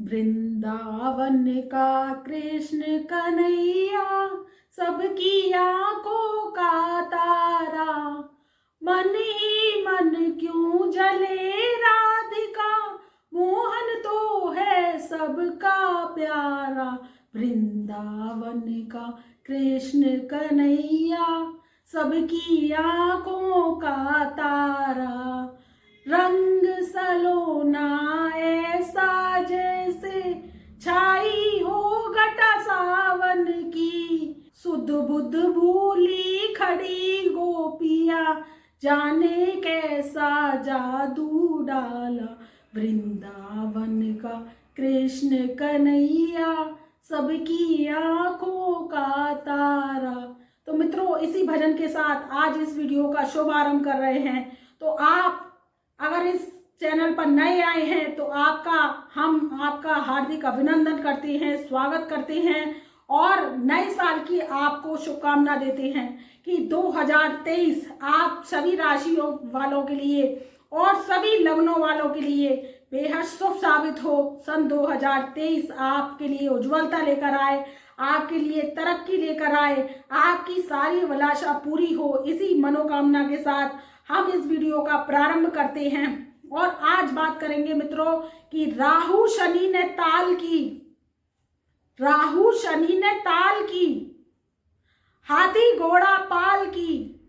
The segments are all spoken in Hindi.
वृंदावन का कृष्ण कन्हैया, सबकी आंखों का तारा। मन ही मन क्यों जले राधिका, मोहन तो है सबका प्यारा। वृंदावन का कृष्ण कन्हैया, सबकी आंखों का तारा। रंग सलोना ऐसा जैसे छाई हो घटा सावन की। सुध बुध भूली खड़ी गोपिया, जाने कैसा जादू डाला। वृंदावन का कृष्ण कन्हैया, सबकी आंखों का तारा। तो मित्रों, इसी भजन के साथ आज इस वीडियो का शुभारंभ कर रहे हैं। तो आप अगर इस चैनल पर नए आए हैं तो हम आपका हार्दिक अभिनंदन करते हैं, स्वागत करते हैं और नए साल की आपको शुभकामना देते हैं कि 2023 आप सभी राशियों वालों के लिए और सभी लग्नों वालों के लिए बेहद शुभ साबित हो। सन 2023 आपके लिए उज्ज्वलता लेकर आए, आपके लिए तरक्की लेकर आए, आपकी सारी अभिलाषा पूरी हो। इसी मनोकामना के साथ हम इस वीडियो का प्रारंभ करते हैं और आज बात करेंगे मित्रों कि राहु शनि ने ताल की, हाथी घोड़ा पाल की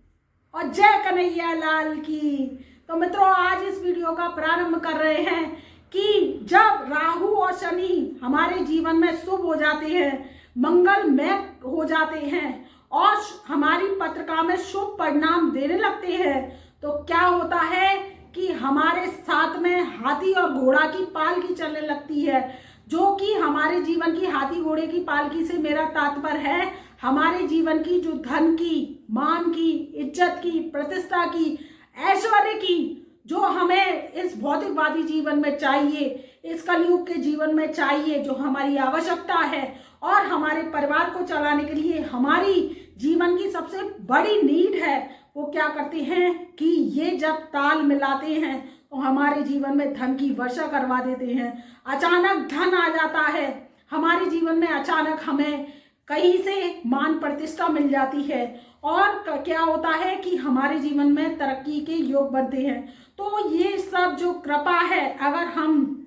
और जय कन्हैया लाल की। तो मित्रों, आज इस वीडियो का प्रारंभ कर रहे हैं कि जब राहु और शनि हमारे जीवन में शुभ हो जाते हैं, मंगलमय हो जाते हैं और हमारी पत्रिका में शुभ परिणाम देने लगते हैं, तो क्या होता है कि हमारे साथ में हाथी और घोड़ा की पालकी चलने लगती है। जो कि हमारे जीवन की हाथी घोड़े की पालकी से मेरा तात्पर्य है हमारे जीवन की जो धन की, मान की, इज्जत की, प्रतिष्ठा की, ऐश्वर्य की, जो हमें इस भौतिकवादी जीवन में चाहिए, इस कलयुग के जीवन में चाहिए, जो हमारी आवश्यकता है और हमारे परिवार को चलाने के लिए हमारी जीवन की सबसे बड़ी नीड है, वो क्या करते हैं कि ये जब ताल मिलाते हैं तो हमारे जीवन में धन की वर्षा करवा देते हैं। अचानक धन आ जाता है हमारे जीवन में, अचानक हमें कहीं से मान प्रतिष्ठा मिल जाती है और क्या होता है कि हमारे जीवन में तरक्की के योग बनते हैं। तो ये सब जो कृपा है, अगर हम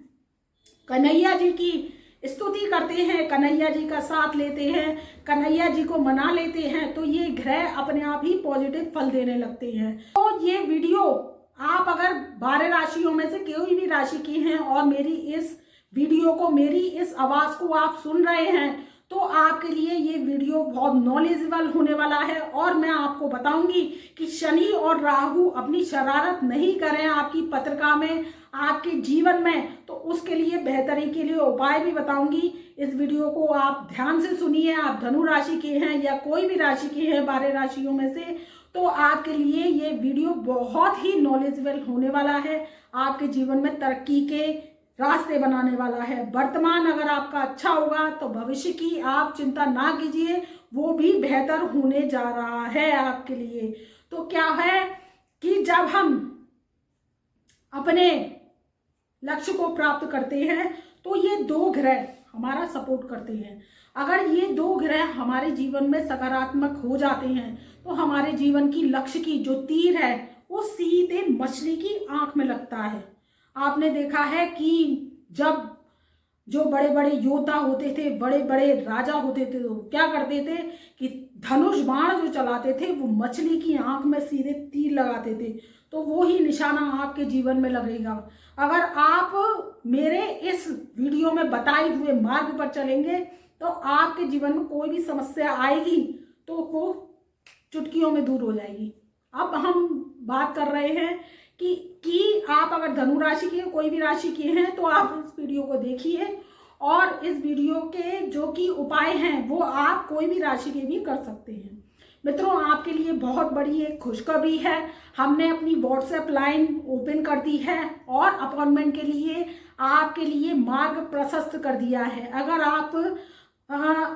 कन्हैया जी की स्तुति करते हैं, कन्हैया जी का साथ लेते हैं, कन्हैया जी को मना लेते हैं, तो ये ग्रह अपने आप ही पॉजिटिव फल देने लगते हैं। तो ये वीडियो आप अगर 12 राशियों में से कोई भी राशि की हैं और मेरी इस वीडियो को, मेरी इस आवाज को आप सुन रहे हैं, तो आपके लिए ये वीडियो बहुत नॉलेजेबल होने वाला है। और मैं आपको बताऊंगी कि शनि और राहु अपनी शरारत नहीं करें आपकी पत्रिका में, आपके जीवन में, तो उसके लिए बेहतरी के लिए उपाय भी बताऊंगी। इस वीडियो को आप ध्यान से सुनिए। आप धनु राशि के हैं या कोई भी राशि के हैं 12 राशियों में से, तो आपके लिए ये वीडियो बहुत ही नॉलेजेबल होने वाला है, आपके जीवन में तरक्की के रास्ते बनाने वाला है। वर्तमान अगर आपका अच्छा होगा तो भविष्य की आप चिंता ना कीजिए, वो भी बेहतर होने जा रहा है आपके लिए। तो क्या है कि जब हम अपने लक्ष्य को प्राप्त करते हैं तो ये 2 ग्रह हमारा सपोर्ट करते हैं। अगर ये 2 ग्रह हमारे जीवन में सकारात्मक हो जाते हैं तो हमारे जीवन की लक्ष्य की जो तीर है वो सीधे मछली की आंख में लगता है। आपने देखा है कि जब जो बड़े बड़े योद्धा होते थे, बड़े बड़े राजा होते थे, तो क्या करते थे कि धनुष बाण जो चलाते थे वो मछली की आंख में सीधे तीर लगाते थे। तो वो ही निशाना आपके जीवन में लगेगा। अगर आप मेरे इस वीडियो में बताए हुए मार्ग पर चलेंगे तो आपके जीवन में कोई भी समस्या आएगी तो वो चुटकियों में दूर हो जाएगी। अब हम बात कर रहे हैं कि आप अगर धनु राशि के, कोई भी राशि के हैं, तो आप इस वीडियो को देखिए और इस वीडियो के जो कि उपाय हैं वो आप कोई भी राशि के भी कर सकते हैं। मित्रों, आपके लिए बहुत बड़ी एक खुशखबरी है। हमने अपनी व्हाट्सएप लाइन ओपन कर दी है और अपॉइंटमेंट के लिए आपके लिए मार्ग प्रशस्त कर दिया है। अगर आप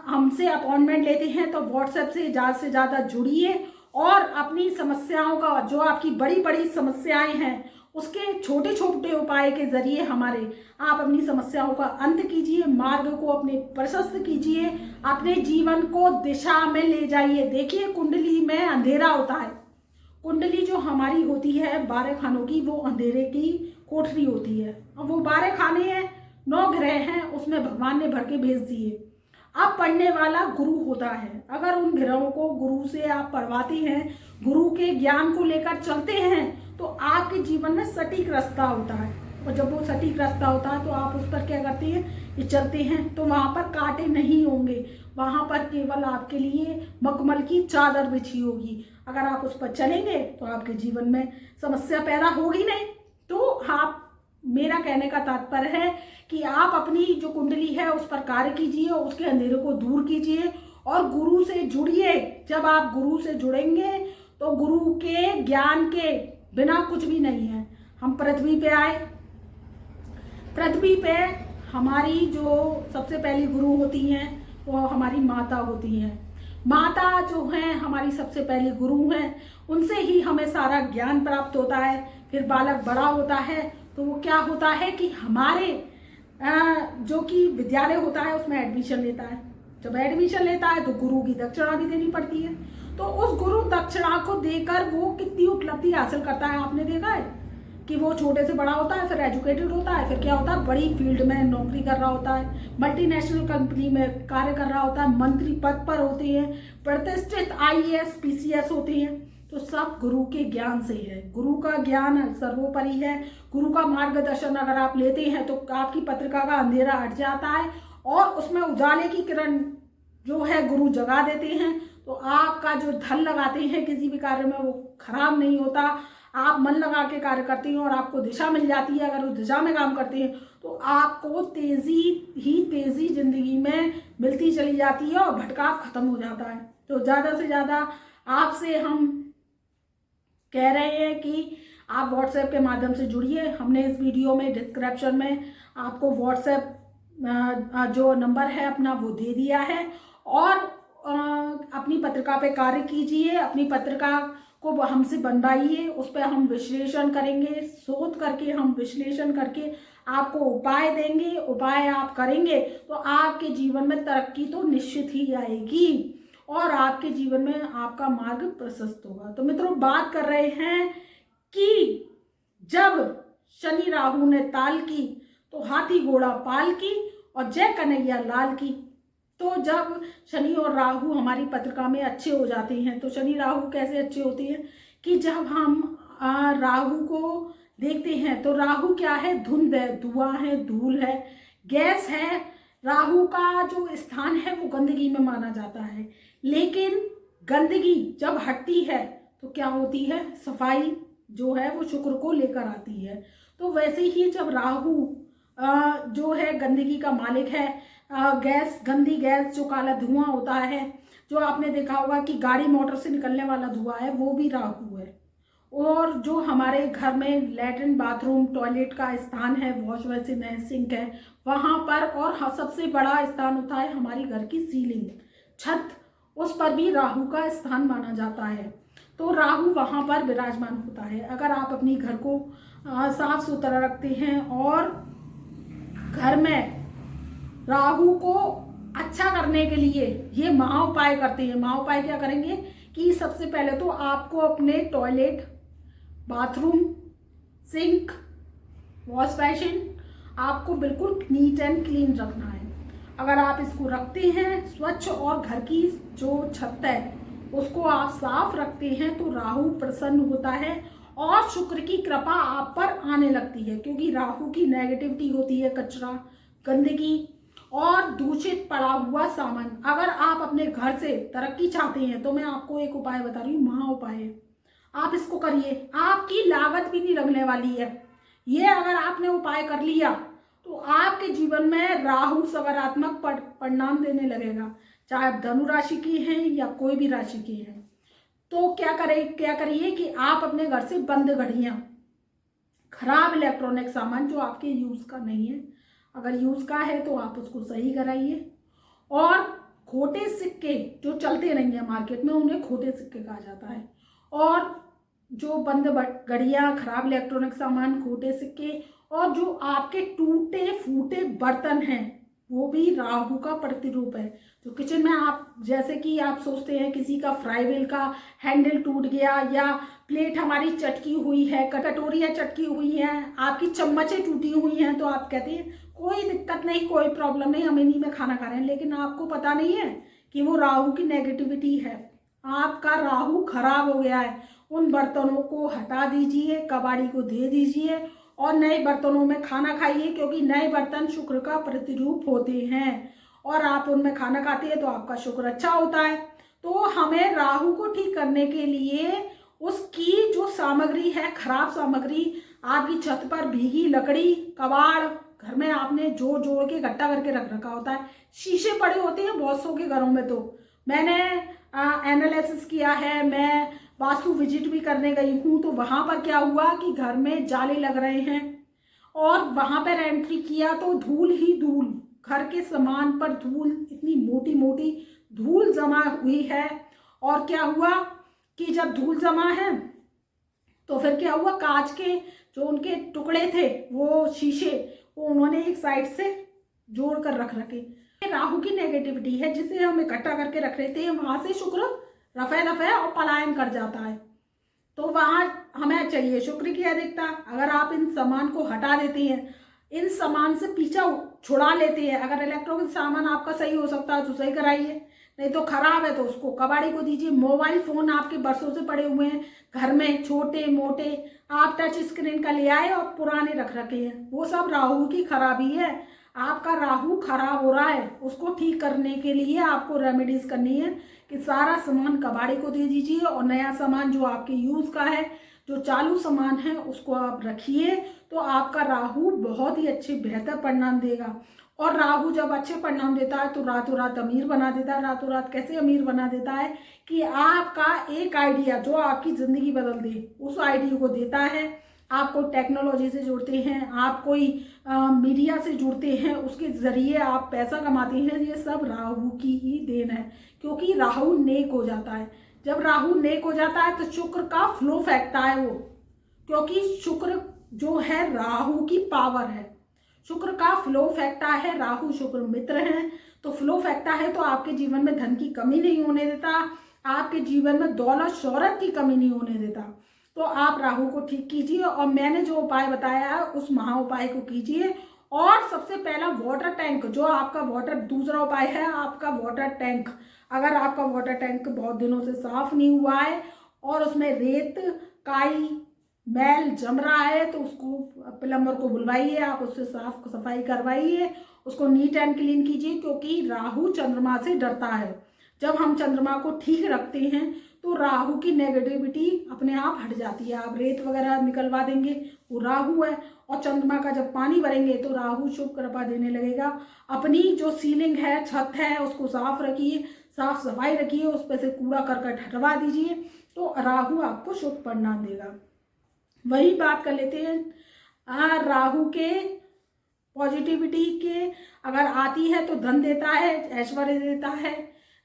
हमसे अपॉइंटमेंट लेते हैं तो व्हाट्सएप से ज़्यादा जुड़िए और अपनी समस्याओं का, जो आपकी बड़ी बड़ी समस्याएं हैं उसके छोटे छोटे उपाय के जरिए हमारे आप अपनी समस्याओं का अंत कीजिए, मार्ग को अपने प्रशस्त कीजिए, अपने जीवन को दिशा में ले जाइए। देखिए, कुंडली में अंधेरा होता है। कुंडली जो हमारी होती है 12 खानों की, वो अंधेरे की कोठरी होती है। अब वो 12 खाने हैं, 9 ग्रह हैं, उसमें भगवान ने भर के भेज दिए। अब पढ़ने वाला गुरु होता है। अगर उन ग्रहों को गुरु से आप पढ़वाते हैं, गुरु के ज्ञान को लेकर चलते हैं, तो आपके जीवन में सटीक रास्ता होता है। और जब वो सटीक रास्ता होता है तो आप उस पर क्या करते हैं, ये चलते हैं, तो वहाँ पर कांटे नहीं होंगे, वहाँ पर केवल आपके लिए मखमल की चादर बिछी होगी। अगर आप उस पर चलेंगे तो आपके जीवन में समस्या पैदा होगी नहीं। तो आप, मेरा कहने का तात्पर्य है कि आप अपनी जो कुंडली है उस पर कार्य कीजिए, उसके अंधेरे को दूर कीजिए और गुरु से जुड़िए। जब आप गुरु से जुड़ेंगे तो गुरु के ज्ञान के बिना कुछ भी नहीं है। हम पृथ्वी पे आए, पृथ्वी पे हमारी जो सबसे पहली गुरु होती हैं वो हमारी माता होती हैं। माता जो हैं हमारी सबसे पहली गुरु हैं, उनसे ही हमें सारा ज्ञान प्राप्त होता है। फिर बालक बड़ा होता है तो वो क्या होता है कि हमारे जो कि विद्यालय होता है उसमें एडमिशन लेता है। जब एडमिशन लेता है तो गुरु की दक्षिणा भी देनी पड़ती है। तो उस गुरु दक्षिणा को देकर वो कितनी उपलब्धि हासिल करता है, आपने देखा है कि वो छोटे से बड़ा होता है, फिर एजुकेटेड होता है, फिर क्या होता है, बड़ी फील्ड में नौकरी कर रहा होता है, मल्टीनेशनल कंपनी में कार्य कर रहा होता है, मंत्री पद पर होते हैं, प्रतिष्ठित IAS PCS होते हैं। तो सब गुरु के ज्ञान से है। गुरु का ज्ञान सर्वोपरि है। गुरु का मार्गदर्शन अगर आप लेते हैं तो आपकी पत्रिका का अंधेरा हट जाता है और उसमें उजाले की किरण जो है गुरु जगा देते हैं। तो आपका जो धन लगाते हैं किसी भी कार्य में वो खराब नहीं होता। आप मन लगा के कार्य करते हैं और आपको दिशा मिल जाती है। अगर उस दिशा में काम करते हैं तो आपको तेजी जिंदगी में मिलती चली जाती है और भटकाव खत्म हो जाता है। तो ज़्यादा से ज़्यादा आपसे हम कह रहे हैं कि आप व्हाट्सएप के माध्यम से जुड़िए। हमने इस वीडियो में डिस्क्रिप्शन में आपको व्हाट्सएप जो नंबर है अपना वो दे दिया है। और अपनी पत्रिका पे कार्य कीजिए, अपनी पत्रिका को हमसे बनवाइए, उस पर हम विश्लेषण करेंगे, शोध करके हम विश्लेषण करके आपको उपाय देंगे। उपाय आप करेंगे तो आपके जीवन में तरक्की तो निश्चित ही आएगी और आपके जीवन में आपका मार्ग प्रशस्त होगा। तो मित्रों, बात कर रहे हैं कि जब शनि राहु ने ताल की तो हाथी घोड़ा पाल की और जय कन्हैया लाल की। तो जब शनि और राहु हमारी पत्रिका में अच्छे हो जाते हैं, तो शनि राहु कैसे अच्छे होते हैं कि जब हम राहु को देखते हैं तो राहु क्या है, धुंध है, धुआं है, धूल है, गैस है। राहु का जो स्थान है वो गंदगी में माना जाता है। लेकिन गंदगी जब हटती है तो क्या होती है, सफाई जो है वो शुक्र को लेकर आती है। तो वैसे ही जब राहु जो है गंदगी का मालिक है, गैस, गंदी गैस जो काला धुआं होता है, जो आपने देखा होगा कि गाड़ी मोटर से निकलने वाला धुआं है, वो भी राहु है। और जो हमारे घर में लैट्रिन बाथरूम टॉयलेट का स्थान है, वॉश बेसिन है, सिंक है, वहाँ पर, और सबसे बड़ा स्थान होता है हमारी घर की सीलिंग, छत, उस पर भी राहु का स्थान माना जाता है। तो राहु वहाँ पर विराजमान होता है। अगर आप अपनी घर को साफ सुथरा रखते हैं और घर में राहु को अच्छा करने के लिए ये महाउपाय करते हैं। महाउपाय क्या करेंगे कि सबसे पहले तो आपको अपने toilet, bathroom, sink, wash basin आपको बिल्कुल नीट एंड क्लीन रखना है। अगर आप इसको रखते हैं स्वच्छ और घर की जो छत है उसको आप साफ रखते हैं तो राहु प्रसन्न होता है और शुक्र की कृपा आप पर आने लगती है। क्योंकि राहु की नेगेटिविटी होती है कचरा, गंदगी और दूषित पड़ा हुआ सामान। अगर आप अपने घर से तरक्की चाहते हैं तो मैं आपको एक उपाय बता रही हूँ, महा उपाय है, आप इसको करिए, आपकी लागत भी नहीं लगने वाली है। ये अगर आपने उपाय कर लिया तो आपके जीवन में राहु सकारात्मक परिणाम देने लगेगा, चाहे आप धनु राशि की हैं या कोई भी राशि की हैं। तो क्या करिए कि आप अपने घर से बंद घड़ियां, खराब इलेक्ट्रॉनिक सामान जो आपके यूज का नहीं है, अगर यूज का है तो आप उसको सही कराइए। और खोटे सिक्के जो चलते नहीं है मार्केट में, उन्हें खोटे सिक्के कहा जाता है। और जो बंद घड़ियाँ, खराब इलेक्ट्रॉनिक सामान, खोटे सिक्के और जो आपके टूटे फूटे बर्तन हैं वो भी राहु का प्रतिरूप है। तो किचन में आप जैसे कि आप सोचते हैं किसी का फ्राई व्हील का हैंडल टूट गया, या प्लेट हमारी चटकी हुई है, कटोरियाँ चटकी हुई हैं, आपकी चम्मचें टूटी हुई हैं, तो आप कहते हैं कोई दिक्कत नहीं, कोई प्रॉब्लम नहीं, हम इन्हीं में खाना खा रहे हैं। लेकिन आपको पता नहीं है कि वो राहु की नेगेटिविटी है, आपका राहु खराब हो गया है। उन बर्तनों को हटा दीजिए, कबाड़ी को दे दीजिए और नए बर्तनों में खाना खाइए, क्योंकि नए बर्तन शुक्र का प्रतिरूप होते हैं और आप उनमें खाना खाते हैं तो आपका शुक्र अच्छा होता है। तो हमें राहु को ठीक करने के लिए उसकी जो सामग्री है, खराब सामग्री, आपकी छत पर भीगी लकड़ी, कबाड़, घर में आपने जोड़ जोड़ के इकट्ठा करके रख रखा होता है, शीशे पड़े होते हैं बहुत सौ के घरों में। तो मैंने एनालिसिस किया है, मैं वास्तु विजिट भी करने गई हूँ, तो वहां पर क्या हुआ कि घर में जाले लग रहे हैं और वहां पर एंट्री किया तो धूल ही धूल, घर के सामान पर धूल, इतनी मोटी मोटी धूल जमा हुई है। और क्या हुआ कि जब धूल जमा है तो फिर क्या हुआ, कांच के जो उनके टुकड़े थे, वो शीशे, वो उन्होंने एक साइड से जोड़ कर रख रखे। राहु की नेगेटिविटी है जिसे हम इकट्ठा करके रख रहे थे, वहां से शुक्र रफे दफे और पलायन कर जाता है। तो वहां हमें चाहिए शुक्र की अधिकता। अगर आप इन सामान को हटा देते हैं, इन सामान से पीछा छुड़ा लेते हैं, अगर इलेक्ट्रॉनिक सामान आपका सही हो सकता है तो सही कराइए, नहीं तो खराब है तो उसको कबाड़ी को दीजिए। मोबाइल फोन आपके बरसों से पड़े हुए हैं घर में, छोटे मोटे, आप टच स्क्रीन का ले आए और पुराने रख रखे हैं, वो सब राहु की खराबी है। आपका राहु खराब हो रहा है, उसको ठीक करने के लिए आपको रेमेडीज करनी है कि सारा सामान कबाड़ी को दे दीजिए और नया सामान जो आपके यूज का है, जो चालू सामान है, उसको आप रखिए। तो आपका राहु बहुत ही अच्छे बेहतर परिणाम देगा। और राहु जब अच्छे परिणाम देता है तो रातों रात अमीर बना देता है। रातों रात कैसे अमीर बना देता है कि आपका एक आइडिया जो आपकी जिंदगी बदल दे, उस आइडिया को देता है। आपको टेक्नोलॉजी से जुड़ते हैं, आप कोई मीडिया से जुड़ते हैं, उसके जरिए आप पैसा कमाते हैं, ये सब राहु की ही देन है। क्योंकि राहु नेक हो जाता है, जब राहु नेक हो जाता है तो शुक्र का फ्लो फेंकता है वो, क्योंकि शुक्र जो है राहु की पावर है, शुक्र का फ्लो फेंकता है। राहु शुक्र मित्र हैं तो फ्लो फेंकता है, तो आपके जीवन में धन की कमी नहीं होने देता, आपके जीवन में दौलत शौहरत की कमी नहीं होने देता। तो आप राहु को ठीक कीजिए और मैंने जो उपाय बताया है उस महा उपाय को कीजिए। और सबसे पहला वाटर टैंक, जो आपका वाटर, दूसरा उपाय है आपका वाटर टैंक। अगर आपका वाटर टैंक बहुत दिनों से साफ नहीं हुआ है और उसमें रेत, काई, मैल जम रहा है तो उसको प्लम्बर को बुलवाइए, आप उससे साफ सफाई करवाइए, उसको नीट एंड क्लीन कीजिए। क्योंकि राहु चंद्रमा से डरता है। जब हम चंद्रमा को ठीक रखते हैं तो राहु की नेगेटिविटी अपने आप हट जाती है। आप रेत वगैरह निकलवा देंगे, वो राहु है। और चंद्रमा का जब पानी भरेंगे तो राहु शुभ कृपा देने लगेगा। अपनी जो सीलिंग है, छत है, उसको साफ रखिए, साफ सफाई रखिए, उस पर से कूड़ा करकट हटवा दीजिए, तो राहु आपको शुभ परिणाम देगा। वही बात कर लेते हैं राहु के पॉजिटिविटी के। अगर आती है तो धन देता है, ऐश्वर्य देता है,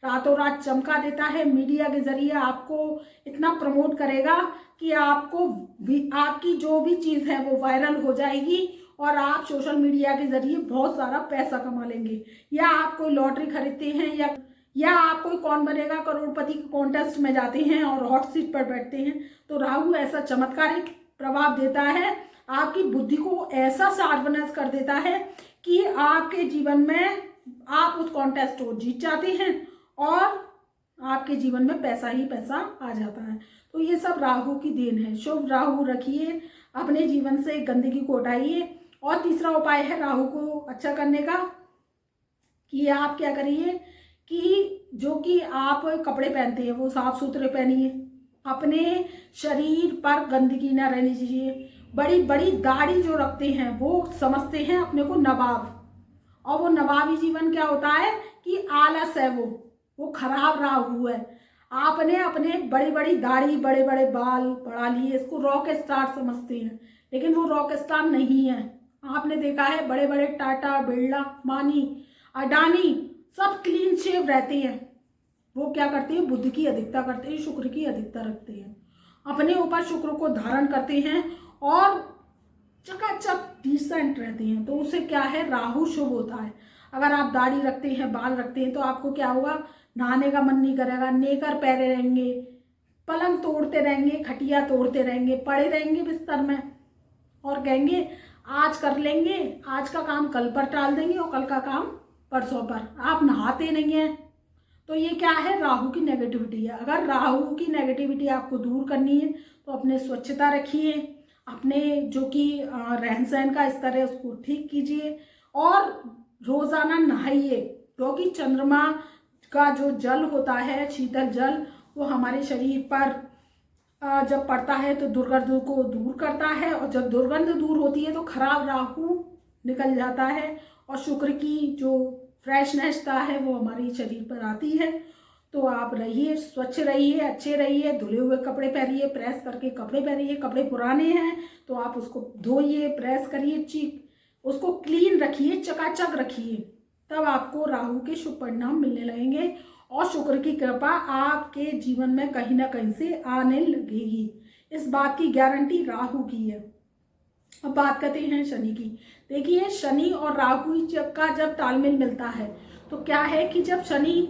रातों रात चमका देता है। मीडिया के जरिए आपको इतना प्रमोट करेगा कि आपको आपकी जो भी चीज़ है वो वायरल हो जाएगी और आप सोशल मीडिया के जरिए बहुत सारा पैसा कमा लेंगे। या आप कोई लॉटरी खरीदते हैं या आप कोई कौन बनेगा करोड़पति के कॉन्टेस्ट में जाते हैं और हॉट सीट पर बैठते हैं, तो राहु ऐसा चमत्कारिक प्रभाव देता है, आपकी बुद्धि को ऐसा शार्पनेस कर देता है कि आपके जीवन में आप उस कॉन्टेस्ट को जीत जाते हैं और आपके जीवन में पैसा ही पैसा आ जाता है। तो ये सब राहु की देन है। शुभ राहु रखिए, अपने जीवन से गंदगी को हटाइए। और तीसरा उपाय है राहु को अच्छा करने का कि आप क्या करिए कि जो कि आप कपड़े पहनते हैं वो साफ सुथरे पहनिए, अपने शरीर पर गंदगी ना रहने दीजिए। बड़ी बड़ी दाढ़ी जो रखते हैं वो समझते हैं अपने को नवाब, और वो नवाबी जीवन क्या होता है कि आलस है, वो खराब राहु है। आपने अपने बड़ी बड़ी दाढ़ी, बड़े बड़े बाल बढ़ा लिए, इसको रॉक स्टार समझते हैं, लेकिन वो रॉक स्टार नहीं है। आपने देखा है बड़े बड़े टाटा, बिरला, अंबानी, अडानी सब क्लीन शेव रहते हैं। वो क्या करते हैं, बुद्ध की अधिकता करते हैं, शुक्र की अधिकता रखते हैं। अपने ऊपर शुक्र को धारण करते हैं और चकाचक डिसेंट रहते हैं, तो उससे क्या है, राहु शुभ होता है। अगर आप दाढ़ी रखते हैं, बाल रखते हैं, तो आपको क्या होगा, नहाने का मन नहीं करेगा, नेकर पहरे रहेंगे, पलंग तोड़ते रहेंगे, खटिया तोड़ते रहेंगे, पड़े रहेंगे बिस्तर में और कहेंगे आज कर लेंगे, आज का काम कल पर टाल देंगे और कल का काम परसों पर। आप नहाते नहीं हैं, तो ये क्या है, राहु की नेगेटिविटी है। अगर राहु की नेगेटिविटी आपको दूर करनी है तो अपने स्वच्छता रखिए, अपने जो कि रहन सहन का स्तर है उसको ठीक कीजिए और रोजाना नहाइए, क्योंकि चंद्रमा का जो जल होता है, शीतल जल, वो हमारे शरीर पर जब पड़ता है तो दुर्गंध को दूर करता है, और जब दुर्गंध दूर होती है तो खराब राहु निकल जाता है और शुक्र की जो फ्रेशनेस है वो हमारे शरीर पर आती है। तो आप रहिए, स्वच्छ रहिए, अच्छे रहिए, धुले हुए कपड़े पहनिए, प्रेस करके कपड़े पहनिए। कपड़े पुराने हैं तो आप उसको धोइए, प्रेस करिए, उसको क्लीन रखिए, चकाचक रखिए, तब आपको राहु के शुभ परिणाम मिलने लगेंगे और शुक्र की कृपा आपके जीवन में कहीं ना कहीं से आने लगेगी। इस बात की गारंटी राहु की है। अब बात करते हैं शनि की। देखिए, शनि और राहु का जब तालमेल मिलता है तो क्या है कि जब शनि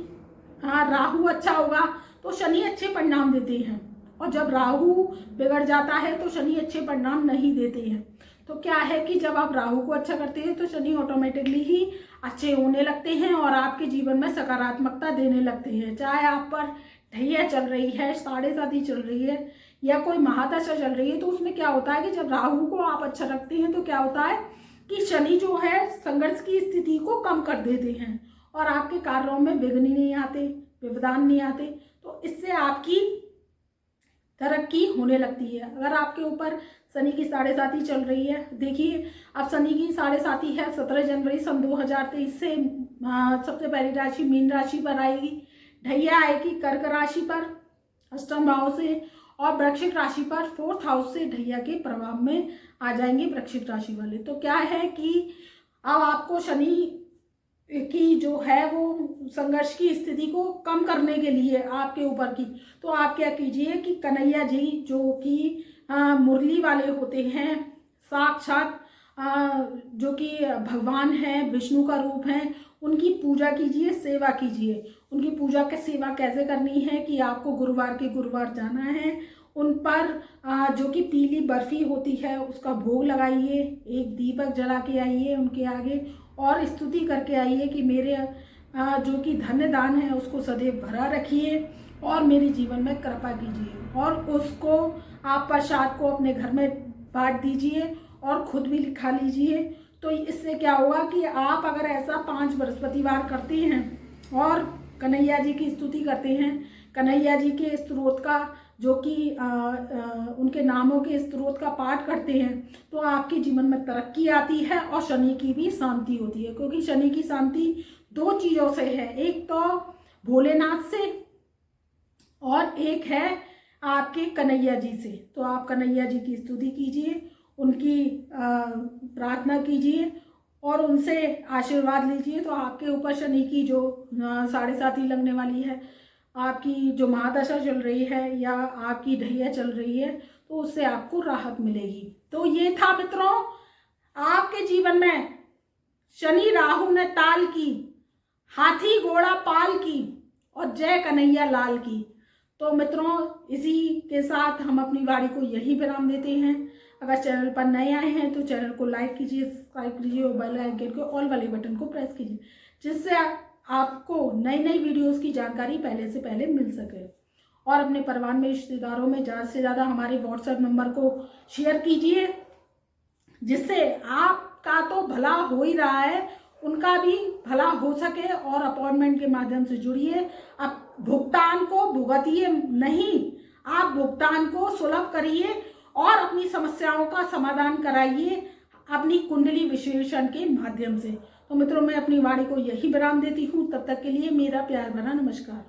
राहु अच्छा होगा तो शनि अच्छे परिणाम देते हैं, और जब राहु बिगड़ जाता है तो शनि अच्छे परिणाम नहीं देते हैं। तो क्या है कि जब आप राहु को अच्छा करते हैं तो शनि ऑटोमेटिकली ही अच्छे होने लगते हैं और आपके जीवन में सकारात्मकता देने लगते हैं। चाहे आप पर ढैया चल रही है, 7.5 चल रही है या कोई महादशा चल रही है, तो उसमें क्या होता है कि जब राहु को आप अच्छा रखते हैं तो क्या होता है कि शनि जो है संघर्ष की स्थिति को कम कर देते हैं और आपके कार्यों में विघ्न नहीं आते, व्यवधान नहीं आते, तो इससे आपकी तरक्की होने लगती है। अगर आपके ऊपर शनि की 7.5 चल रही है, देखिए अब शनि की 7.5 है 17 जनवरी सन 2023 से सबसे पहली राशि मीन राशि पर आएगी, ढैया आएगी कर्क राशि पर अष्टम भाव से, और वृश्चिक राशि पर 4th हाउस से ढैया के प्रभाव में आ जाएंगे वृश्चिक राशि वाले। तो क्या है कि अब आपको शनि की जो है वो संघर्ष की स्थिति को कम करने के लिए आपके ऊपर की, तो आप क्या कीजिए कि कन्हैया जी जो कि मुरली वाले होते हैं, साक्षात जो कि भगवान हैं, विष्णु का रूप हैं, उनकी पूजा कीजिए, सेवा कीजिए। उनकी पूजा की सेवा कैसे करनी है कि आपको गुरुवार के गुरुवार जाना है, उन पर जो कि पीली बर्फी होती है उसका भोग लगाइए, एक दीपक जला के आइए उनके आगे और स्तुति करके आइए कि मेरे जो कि धन्य दान है उसको सदैव भरा रखिए और मेरे जीवन में कृपा कीजिए, और उसको आप प्रसाद को अपने घर में बांट दीजिए और खुद भी खा लीजिए। तो इससे क्या होगा कि आप अगर ऐसा 5 बृहस्पतिवार करते हैं और कन्हैया जी की स्तुति करते हैं, कन्हैया जी के स्त्रोत का जो कि उनके नामों के स्त्रोत का पाठ करते हैं, तो आपके जीवन में तरक्की आती है और शनि की भी शांति होती है, क्योंकि शनि की शांति 2 चीज़ों से है, एक तो भोलेनाथ से और एक है आपके कन्हैया जी से। तो आप कन्हैया जी की स्तुति कीजिए, उनकी प्रार्थना कीजिए और उनसे आशीर्वाद लीजिए, तो आपके ऊपर शनि की जो 7.5 लगने वाली है, आपकी जो महादशा चल रही है या आपकी ढैया चल रही है, तो उससे आपको राहत मिलेगी। तो ये था मित्रों आपके जीवन में शनि राहु ने ताल की, हाथी घोड़ा पाल की और जय कन्हैया लाल की। तो मित्रों इसी के साथ हम अपनी वाणी को यही विराम देते हैं। अगर चैनल पर नए आए हैं तो चैनल को लाइक कीजिए, सब्सक्राइब कीजिए और बेल आइकन के ऑल वाले बटन को प्रेस कीजिए, जिससे आपको नई नई वीडियोस की जानकारी पहले से पहले मिल सके। और अपने परिवार में, रिश्तेदारों में ज़्यादा से ज़्यादा हमारे व्हाट्सएप नंबर को शेयर कीजिए, जिससे आपका तो भला हो ही रहा है, उनका भी भला हो सके। और अपॉइंटमेंट के माध्यम से जुड़िए। अब भुगतान को भुगतिए नहीं, आप भुगतान को सुलभ करिए और अपनी समस्याओं का समाधान कराइए अपनी कुंडली विश्लेषण के माध्यम से। तो मित्रों मैं अपनी वाणी को यही विराम देती हूँ। तब तक के लिए मेरा प्यार भरा नमस्कार।